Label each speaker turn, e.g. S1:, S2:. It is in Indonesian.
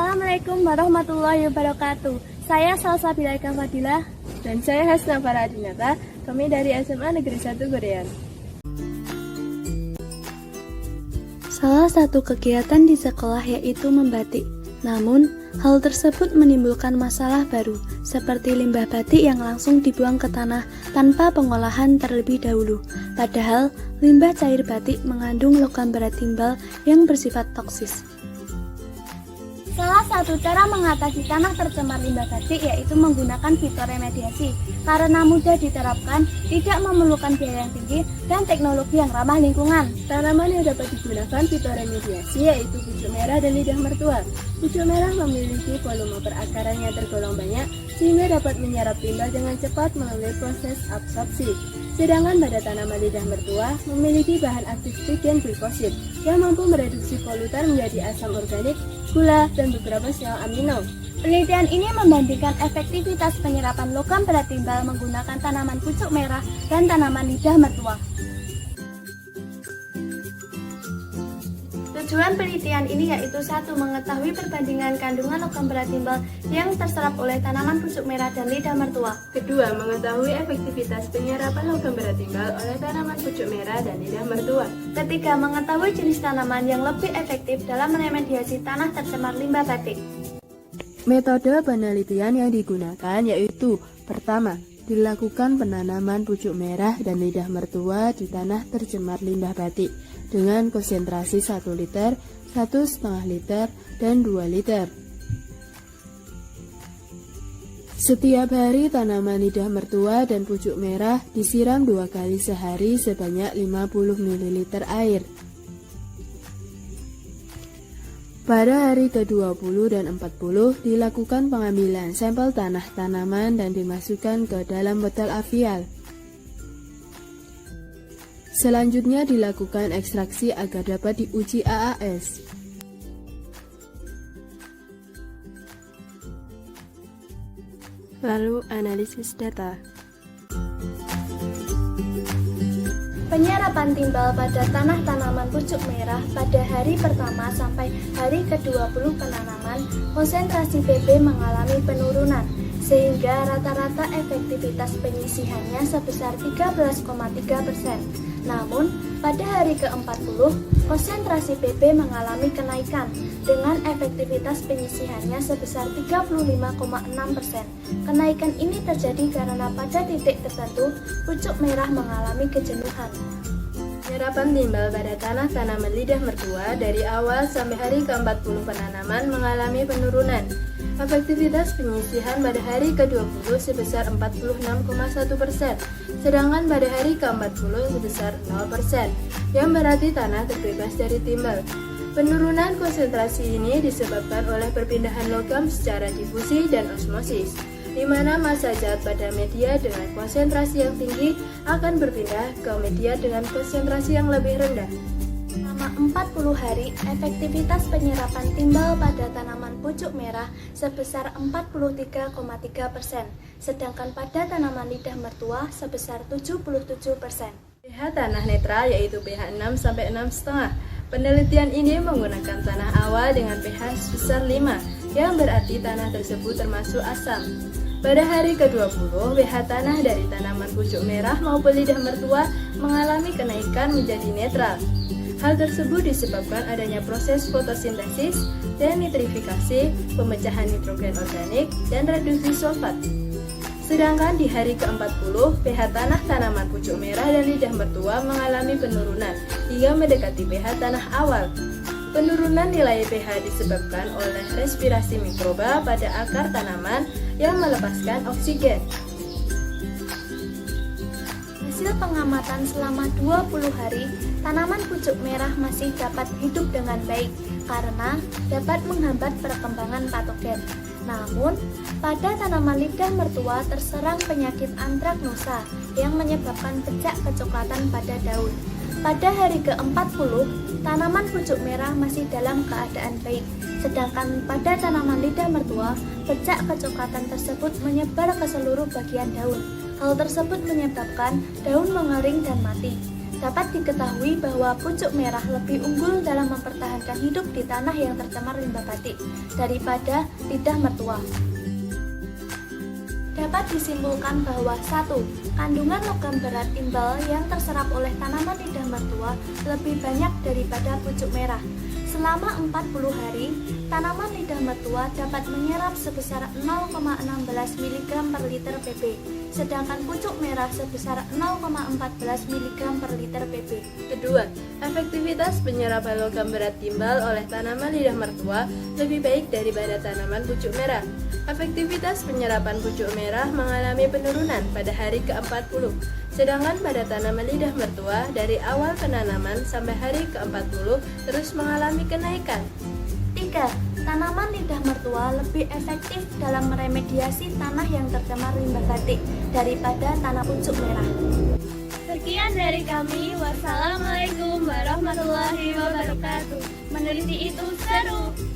S1: Assalamualaikum warahmatullahi wabarakatuh. Saya Salsabila Eka Fadilah.
S2: Dan saya Hasna Faradinata, kami dari SMA Negeri 1 Gorean.
S1: Salah satu kegiatan di sekolah yaitu membatik. Namun, hal tersebut menimbulkan masalah baru, seperti limbah batik yang langsung dibuang ke tanah tanpa pengolahan terlebih dahulu. Padahal, limbah cair batik mengandung logam berat timbal yang bersifat toksis. Salah satu cara mengatasi tanah tercemar limbah batik yaitu menggunakan fitoremediasi. Karena mudah diterapkan, tidak memerlukan biaya yang tinggi, dan teknologi yang ramah lingkungan.
S2: Tanaman yang dapat digunakan fitoremediasi yaitu pucuk merah dan lidah mertua. Pucuk merah memiliki volume perakaran yang tergolong banyak sehingga dapat menyerap timbal dengan cepat melalui proses absorpsi. Sedangkan pada tanaman lidah mertua memiliki bahan aktif trigen glikosid yang mampu mereduksi polutan menjadi asam organik, gula, dan beberapa sel amino.
S1: Penelitian ini membandingkan efektivitas penyerapan logam berat timbal menggunakan tanaman pucuk merah dan tanaman lidah mertua. Tujuan penelitian ini yaitu 1. Mengetahui perbandingan kandungan logam berat timbal yang terserap oleh tanaman pucuk merah dan lidah mertua.
S2: 2. Mengetahui efektivitas penyerapan logam berat timbal oleh tanaman pucuk merah dan lidah mertua.
S1: 3. Mengetahui jenis tanaman yang lebih efektif dalam meremediasi tanah tercemar limbah batik.
S2: Metode penelitian yang digunakan yaitu: pertama, dilakukan penanaman pucuk merah dan lidah mertua di tanah tercemar limbah batik dengan konsentrasi 1 liter, 1,5 liter, dan 2 liter. Setiap hari tanaman lidah mertua dan pucuk merah disiram 2 kali sehari sebanyak 50 ml air. Pada hari ke-20 dan 40 dilakukan pengambilan sampel tanah tanaman dan dimasukkan ke dalam botol avial. Selanjutnya dilakukan ekstraksi agar dapat diuji AAS. Lalu analisis data.
S1: Penyerapan timbal pada tanah tanaman pucuk merah pada hari pertama sampai hari ke-20 penanaman, konsentrasi Pp mengalami penurunan, sehingga rata-rata efektivitas penyisihannya sebesar 13,3%. Namun, pada hari ke-40, konsentrasi Pp mengalami kenaikan, dengan efektivitas penyisihannya sebesar 35,6%. Kenaikan ini terjadi karena pada titik tertentu, pucuk merah mengalami kejenuhan.
S2: Penyerapan timbal pada tanah tanaman lidah mertua dari awal sampai hari ke-40 penanaman mengalami penurunan. Efektivitas penyisihan pada hari ke-20 sebesar 46,1%, sedangkan pada hari ke-40 sebesar 0%, yang berarti tanah terbebas dari timbal. Penurunan konsentrasi ini disebabkan oleh perpindahan logam secara difusi dan osmosis, di mana massa zat pada media dengan konsentrasi yang tinggi akan berpindah ke media dengan konsentrasi yang lebih rendah.
S1: Selama 40 hari, efektivitas penyerapan timbal pada tanaman pucuk merah sebesar 43,3%, sedangkan pada tanaman lidah mertua sebesar 77%.
S2: pH tanah netral yaitu pH 6 sampai 6,5. Penelitian ini menggunakan tanah awal dengan pH sebesar 5, yang berarti tanah tersebut termasuk asam. Pada hari ke-20, pH tanah dari tanaman pucuk merah maupun lidah mertua mengalami kenaikan menjadi netral. Hal tersebut disebabkan adanya proses fotosintesis, denitrifikasi, pemecahan nitrogen organik, dan reduksi sulfat. Sedangkan di hari ke-40, pH tanah tanaman pucuk merah dan lidah mertua mengalami penurunan hingga mendekati pH tanah awal. Penurunan nilai pH disebabkan oleh respirasi mikroba pada akar tanaman yang melepaskan oksigen.
S1: Hasil pengamatan selama 20 hari, tanaman pucuk merah masih dapat hidup dengan baik karena dapat menghambat perkembangan patogen. Namun, pada tanaman lidah mertua terserang penyakit antraknosa yang menyebabkan bercak kecoklatan pada daun. Pada hari ke-40, tanaman pucuk merah masih dalam keadaan baik, sedangkan pada tanaman lidah mertua, bercak kecoklatan tersebut menyebar ke seluruh bagian daun. Hal tersebut menyebabkan daun mengering dan mati. Dapat diketahui bahwa pucuk merah lebih unggul dalam mempertahankan hidup di tanah yang tercemar limbah batik daripada lidah mertua. Dapat disimpulkan bahwa 1. Kandungan logam berat timbal yang terserap oleh tanaman lidah mertua lebih banyak daripada pucuk merah. Selama 40 hari, tanaman lidah mertua dapat menyerap sebesar 0,16 mg per liter Pp, sedangkan pucuk merah sebesar 0,14 mg per liter Pp.
S2: Kedua, efektivitas penyerapan logam berat timbal oleh tanaman lidah mertua lebih baik daripada tanaman pucuk merah. Efektivitas penyerapan pucuk merah mengalami penurunan pada hari ke-40, sedangkan pada tanaman lidah mertua dari awal penanaman sampai hari ke-40 terus mengalami kenaikan.
S1: 3. Tanaman lidah mertua lebih efektif dalam meremediasi tanah yang tercemar limbah batik daripada tanah pucuk merah.
S3: Sekian dari kami. Wassalamualaikum warahmatullahi wabarakatuh. Meneliti itu seru.